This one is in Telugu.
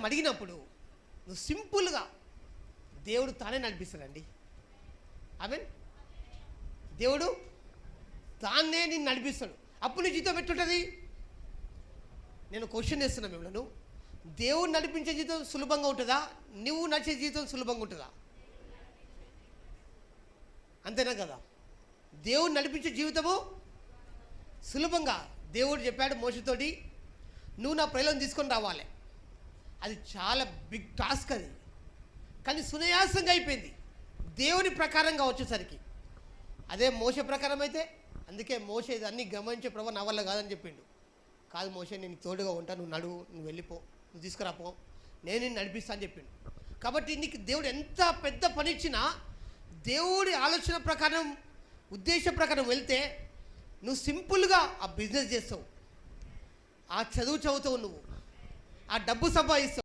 అడిగినప్పుడు నువ్వు సింపుల్గా దేవుడు తానే నడిపిస్తాడండి. ఆమేన్. దేవుడు తానే నిన్ను నడిపిస్తాడు. అప్పుడు నీ జీవితం ఎట్టుంటుంది? నేను క్వశ్చన్ చేస్తున్నా మిమ్మల్ని, దేవుడు నడిపించే జీవితం సులభంగా ఉంటుందా, నువ్వు నడిచే జీవితం సులభంగా ఉంటుందా? అంతేనా కదా? దేవుడు నడిపించే జీవితము సులభంగా. దేవుడు చెప్పాడు మోషతోటి, నువ్వు నా ప్రజలను తీసుకొని రావాలి. అది చాలా బిగ్ టాస్క్ అది, కానీ సునాయాసంగా అయిపోయింది దేవుని ప్రకారంగా వచ్చేసరికి. అదే మోషే ప్రకారం అయితే, అందుకే మోషే ఇది అన్నీ గమనించే ప్రభు నా వల్ల కాదని చెప్పిండు. కాదు మోషే, నేను తోడుగా ఉంటా, నువ్వు నడువు, నువ్వు వెళ్ళిపో, నువ్వు తీసుకురాపో, నేను నిన్ను నడిపిస్తా అని చెప్పిండు. కాబట్టి నీకు దేవుడు ఎంత పెద్ద పని ఇచ్చినా దేవుడి ఆలోచన ప్రకారం, ఉద్దేశ ప్రకారం వెళ్తే నువ్వు సింపుల్గా ఆ బిజినెస్ చేస్తావు, ఆ చదువు చదువుతావు, నువ్వు ఆ డబ్బు సంపాదిస్తావు.